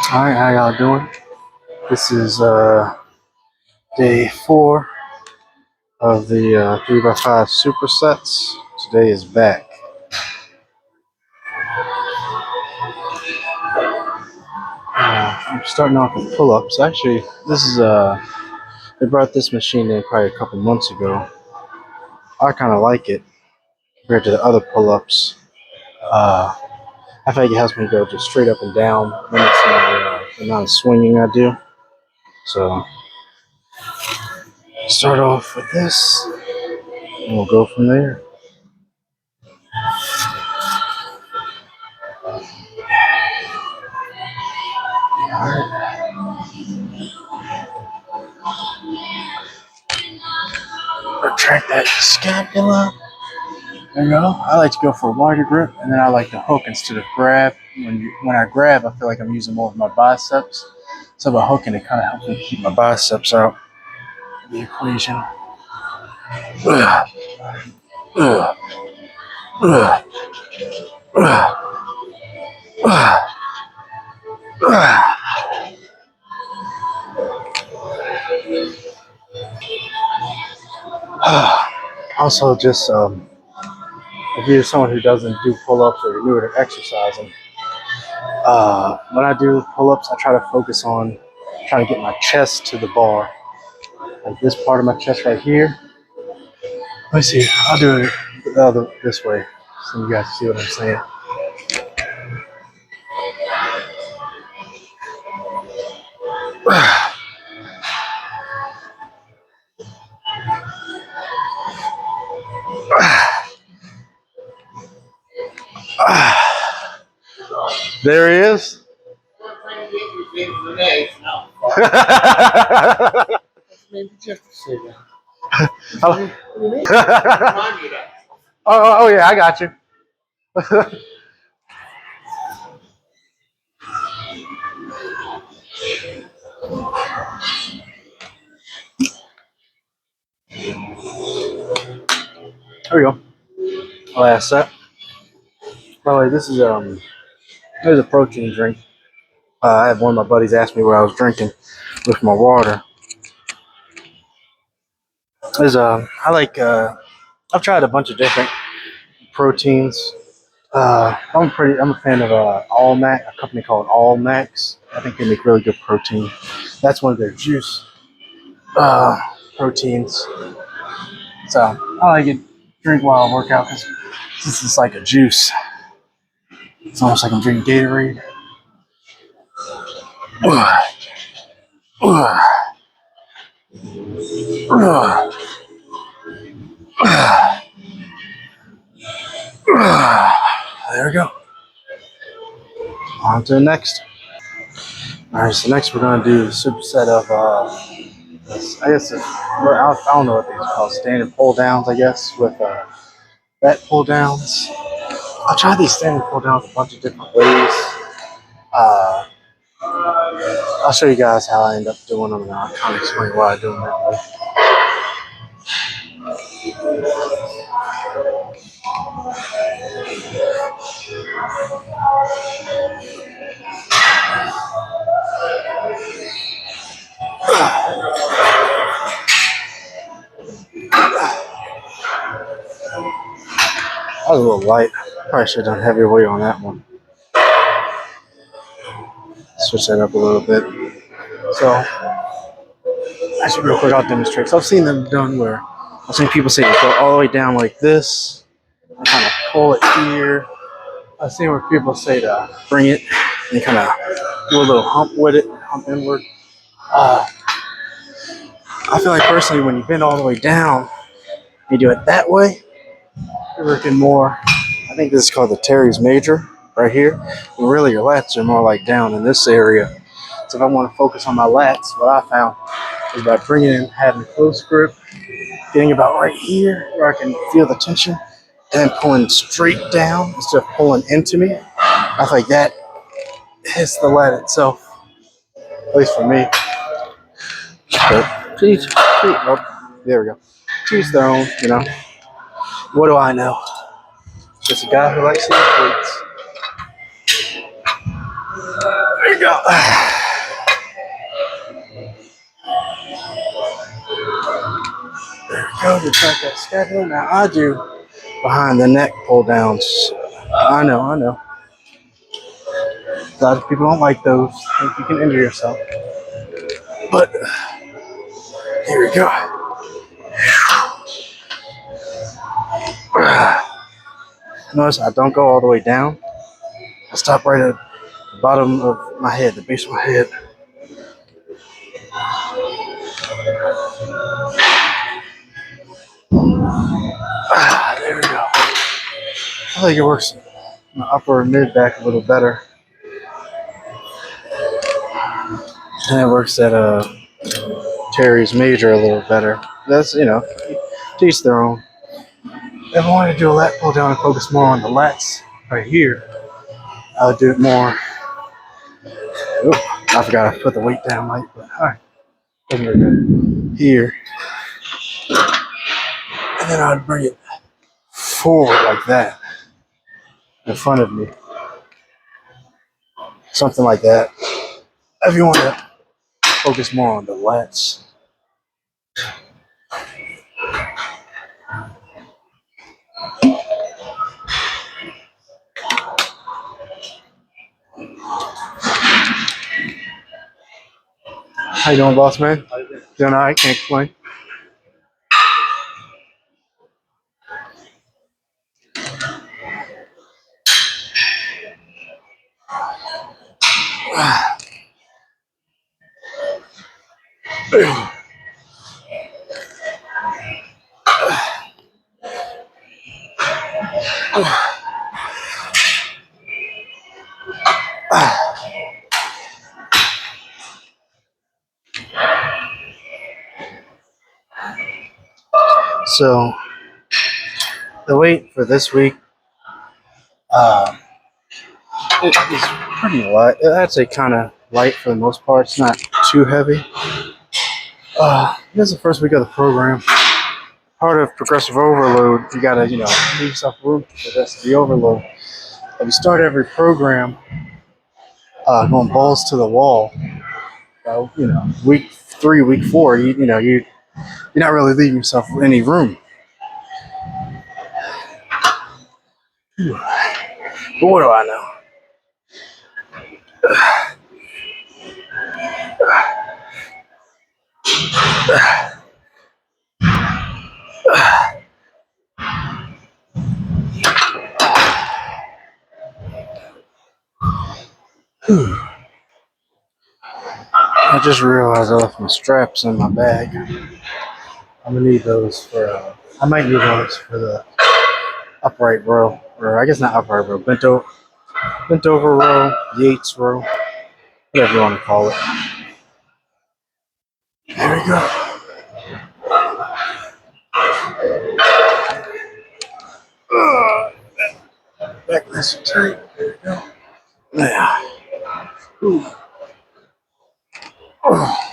Alright, how y'all doing? This is day 4 of the 3x5 supersets. Today is back. I'm starting off with pull-ups. Actually, this is they brought this machine in probably a couple months ago. I kind of like it compared to the other pull-ups. I feel like it helps me go just straight up and down, limits the amount of swinging I do. So start off with this, and we'll go from there. Alright. Retract that scapula. There you go. I like to go for a wider grip, and then I like to hook instead of grab. When I grab, I feel like I'm using more of my biceps. So by hooking, it kind of helps me keep my biceps out of the equation. Also, just if you're someone who doesn't do pull-ups or you're new to exercising, when I do pull-ups, I try to focus on trying to get my chest to the bar. Like this part of my chest right here. Let me see. I'll do it this way so you guys see what I'm saying. There he is. Maybe just to say that. Oh yeah, I got you. There we go. Last set. By the way, this is there's a protein drink. I had one of my buddies ask me what I was drinking with my water. There's I've tried a bunch of different proteins. I'm a fan of All Mac, a company called All Max. I think they make really good protein. That's one of their juice proteins. So I like it. Drink while I work out because this is like a juice. It's almost like I'm drinking Gatorade. There we go. On to the next. Alright, so next we're going to do a superset of, I guess, I don't know what these are called, standing pull downs, I guess, with back pull downs. I'll try these standing pull downs a bunch of different ways. I'll show you guys how I end up doing them, and I'll kind of explain why I do them that way. That was a little light. Probably should have done heavier weight on that one. Switch that up a little bit. So, actually, real quick, I'll demonstrate. So I've seen them done where I've seen people say go all the way down like this, and kind of pull it here. I've seen where people say to bring it and kind of do a little hump with it, hump inward. I feel like personally, when you bend all the way down, you do it that way, you're working more. I think this is called the teres major right here. And really, your lats are more like down in this area. So if I want to focus on my lats, what I found is by bringing in, having a close grip, getting about right here where I can feel the tension, and then pulling straight down instead of pulling into me. I feel like that hits the lat itself, at least for me. But there we go. Choose their own, you know. What do I know? Just a guy who likes to eat fruits. There you we go. There we go. To track that schedule. Now I do behind the neck pull downs. I know. A lot of people don't like those. Think you can injure yourself. But here we go. Notice I don't go all the way down. I stop right at the bottom of my head, the base of my head. There we go. I think it works my upper and mid back a little better. And it works at Terry's major a little better. That's, to each their own. If I wanted to do a lat pull down and focus more on the lats right here, I would do it more. Oop, I forgot to put the weight down light, but alright. Here. And then I would bring it forward like that in front of me. Something like that. If you want to focus more on the lats. How you doing, boss man? Doing all right? Can't explain. So the weight for this week it is pretty light. I'd say kind of light for the most part. It's not too heavy. This is the first week of the program. Part of progressive overload, you gotta, leave yourself room for this to be overload. If you start every program going balls to the wall, week 3, week 4, you're not really leaving yourself any room. But what do I know? I just realized I left my straps in my bag. I'm gonna need those for. I might need those for the upright row, or I guess not upright row, bent over row, Yates row, whatever you want to call it. There we go. Back nice and tight. There we go. Yeah. Ooh. Oh.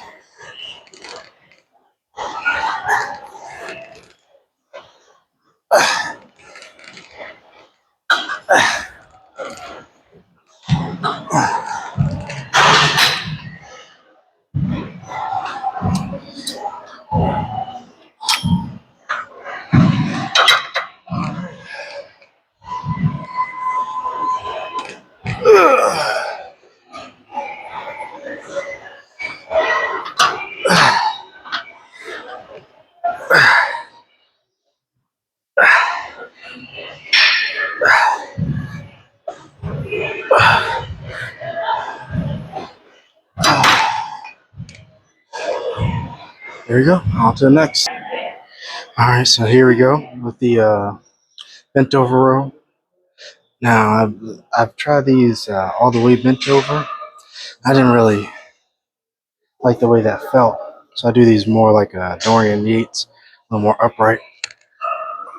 There we go. On to the next. All right, so here we go with the bent over row. Now I've tried these all the way bent over. I didn't really like the way that felt, so I do these more like Dorian Yates, a little more upright.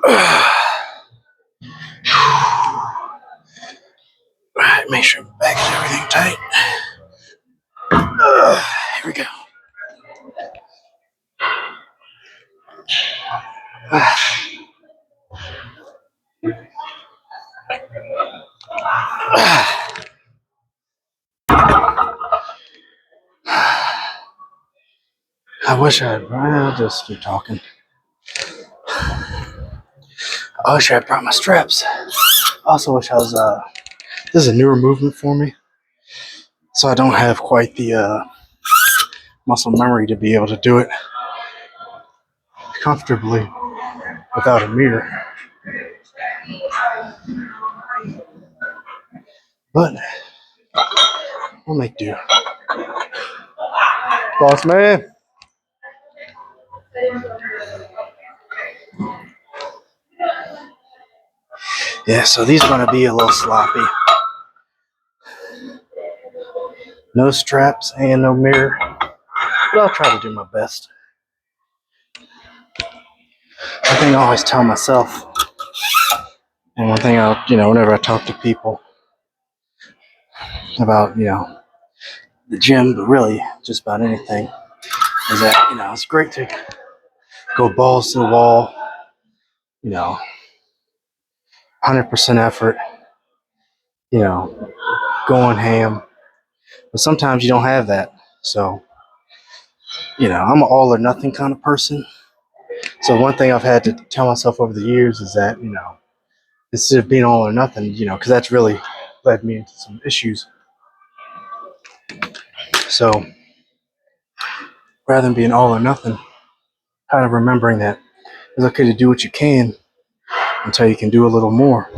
All right, make sure my back is everything tight. Here we go. I wish I'll just keep talking. I wish I had brought my straps. I also wish I was, this is a newer movement for me. So I don't have quite the muscle memory to be able to do it comfortably without a mirror. But we'll make do. Boss man. Yeah, so these are going to be a little sloppy. No straps and no mirror. But I'll try to do my best. One thing I always tell myself, and one thing whenever I talk to people about, the gym, but really just about anything, is that, it's great to go balls to the wall, 100% effort, going ham. But sometimes you don't have that. So, I'm an all or nothing kind of person. So one thing I've had to tell myself over the years is that, instead of being all or nothing, because that's really led me into some issues. So rather than being all or nothing, kind of remembering that it's okay to do what you can until you can do a little more.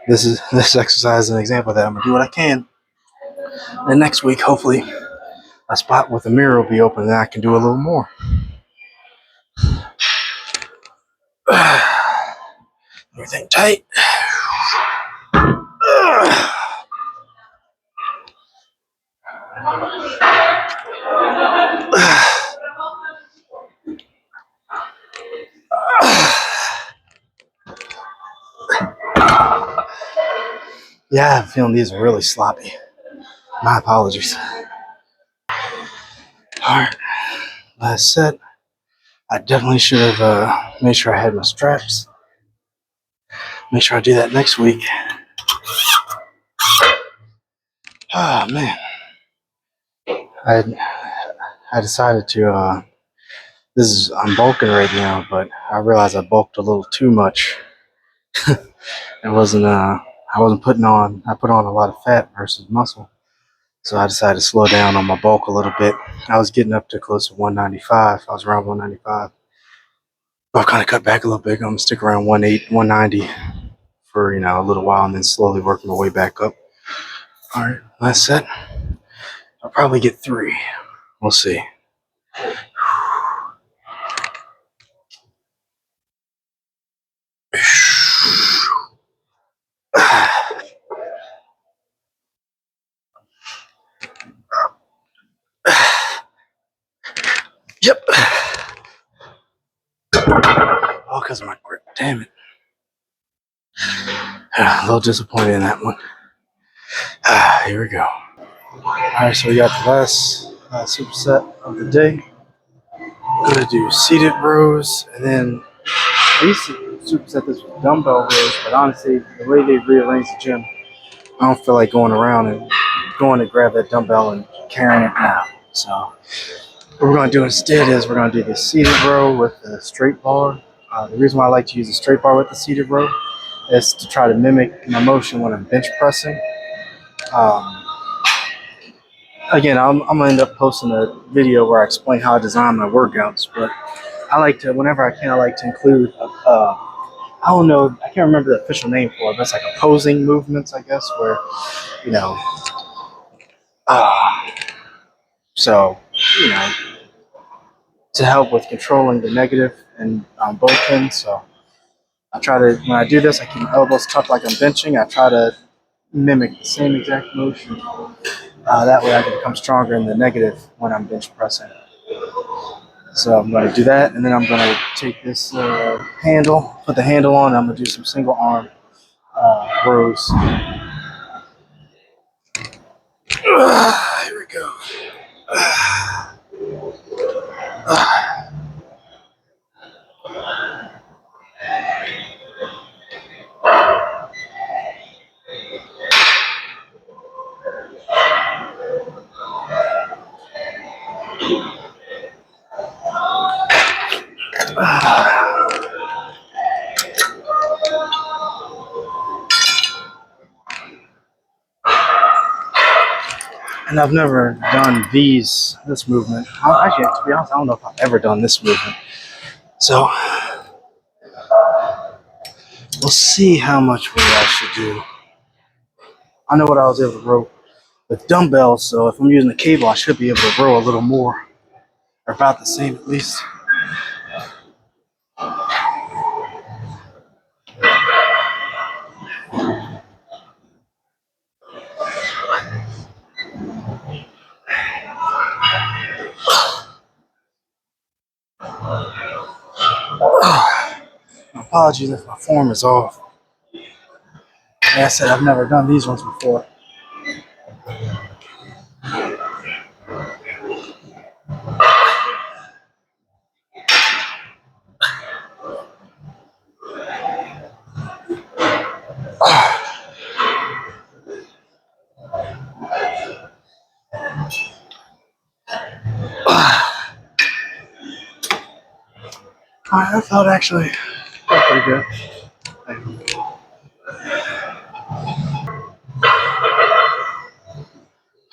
This exercise is an example of that. I'm gonna do what I can. And next week, hopefully, a spot with a mirror will be open and I can do a little more. Everything tight. Yeah, I'm feeling these are really sloppy. My apologies. Alright, last set. I definitely should have made sure I had my straps. Make sure I do that next week. Oh man. I decided to I'm bulking right now, but I realized I bulked a little too much. I wasn't I put on a lot of fat versus muscle. So I decided to slow down on my bulk a little bit. I was getting up to close to 195. I was around 195. I've kind of cut back a little bit. I'm gonna stick around 190 for a little while, and then slowly work my way back up. All right, last set. I'll probably get 3. We'll see. Yep. Oh, because of my grip. Damn it. A little disappointed in that one. Here we go. Alright, so we got the last superset of the day. I'm gonna do seated rows, and then I used to superset this with dumbbell rows, but honestly, the way they rearranged the gym, I don't feel like going around and going to grab that dumbbell and carrying it now. So what we're gonna do instead is we're gonna do the seated row with the straight bar. The reason why I like to use a straight bar with the seated row is to try to mimic my motion when I'm bench pressing. Again, I'm gonna end up posting a video where I explain how I design my workouts, but I like to, whenever I can, I like to include, I don't know, I can't remember the official name for it, but it's like opposing movements, I guess, where, you know, uh, so, you know, to help with controlling the negative and on both ends. So I try to, when I do this, I keep my elbows tucked like I'm benching. I try to mimic the same exact motion. That way I can become stronger in the negative when I'm bench pressing. So I'm going to do that, and then I'm going to take this handle, put the handle on, and I'm going to do some single arm rows. Here we go. And I've never done this movement. Actually, to be honest, I don't know if I've ever done this movement. So we'll see how much weight I should do. I know what I was able to row with dumbbells, so if I'm using a cable, I should be able to row a little more, or about the same at least. Apologies if my form is off. Like I said, I've never done these ones before. Alright, that felt actually pretty good.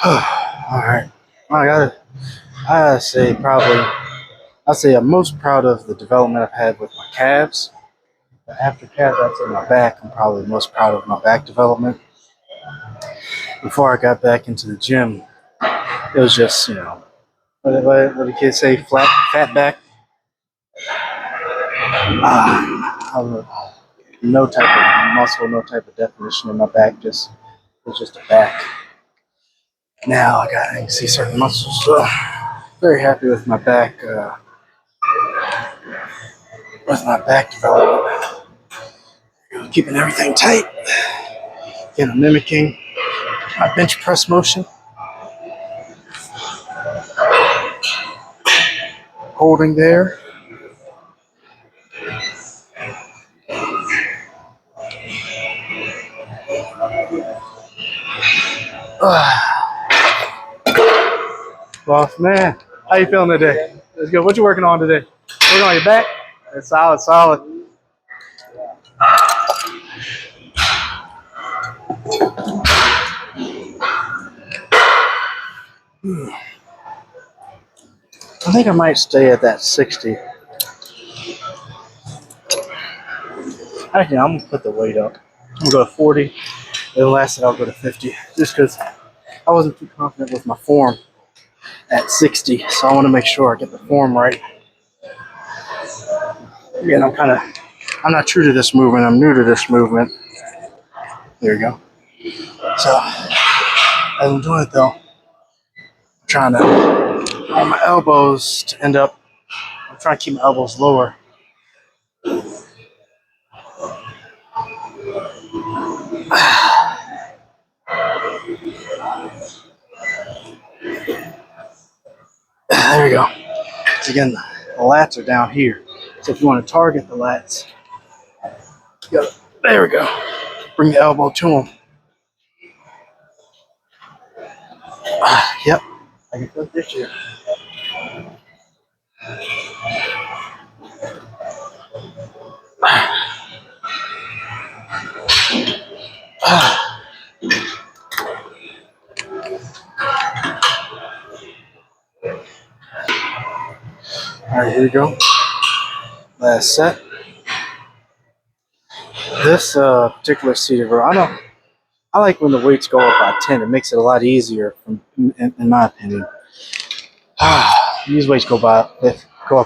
Alright. I gotta say I'm most proud of the development I've had with my calves. But after calves, I'd say my back, I'm probably most proud of my back development. Before I got back into the gym, it was just, what do kids say, fat back? No type of muscle, no type of definition in my back, it was just a back. Now I can see certain muscles, so very happy with my back development. Keeping everything tight, again, mimicking my bench press motion, holding there. Boss man, how you feeling today? Let's go. What you working on today? Working on your back? That's solid, solid. I think I might stay at that 60. Actually, I'm gonna put the weight up. I'm gonna go to 40. The last I'll go to 50, just because I wasn't too confident with my form at 60, so I want to make sure I get the form right. Again, I'm not true to this movement. I'm new to this movement. There you go. So as I'm doing it though, I'm trying to on my elbows to end up. I'm trying to keep my elbows lower. There we go. So again, the lats are down here. So if you want to target the lats, there we go. Bring the elbow to them. Yep. I can put this here. All right, here we go. Last set. This particular seated row, I like when the weights go up by 10. It makes it a lot easier, in my opinion. These weights go up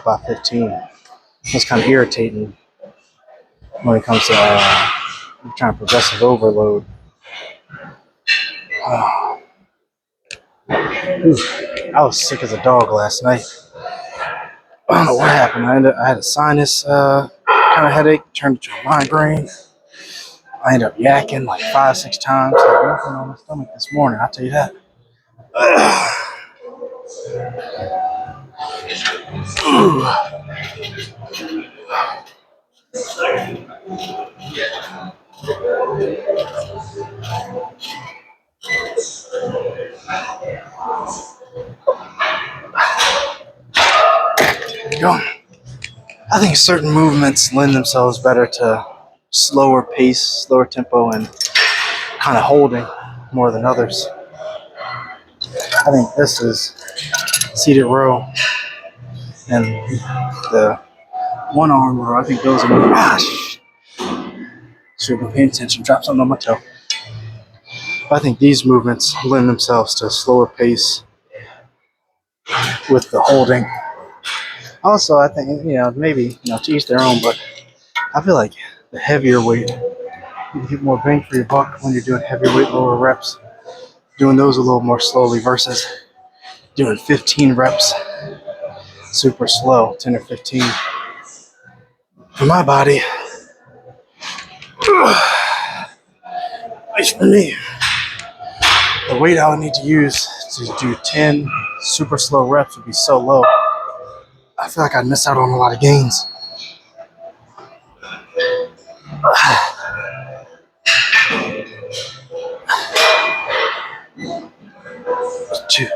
by 15. It's kind of irritating when it comes to trying progressive overload. I was sick as a dog last night. I don't know what happened. I had a sinus kind of headache, turned into a migraine. I ended up yakking like 5-6 times. Like nothing on my stomach this morning, I'll tell you that. There you go. I think certain movements lend themselves better to slower pace, slower tempo, and kind of holding more than others. I think this is seated row, and the one arm row. I think those are more. Gosh, should have been paying attention. Drop something on my toe. I think these movements lend themselves to a slower pace with the holding. Also, I think maybe to each their own, but I feel like the heavier weight, you get more bang for your buck when you're doing heavier weight, lower reps. Doing those a little more slowly versus doing 15 reps super slow, 10 or 15. For my body, at least for me, the weight I would need to use to do 10 super slow reps would be so low. I feel like I'd miss out on a lot of gains. Two,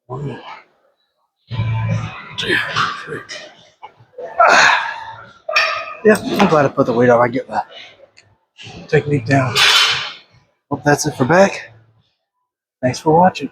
one, two, three. Yeah, I'm glad I put the weight up. I get the technique down. Hope that's it for back. Thanks for watching.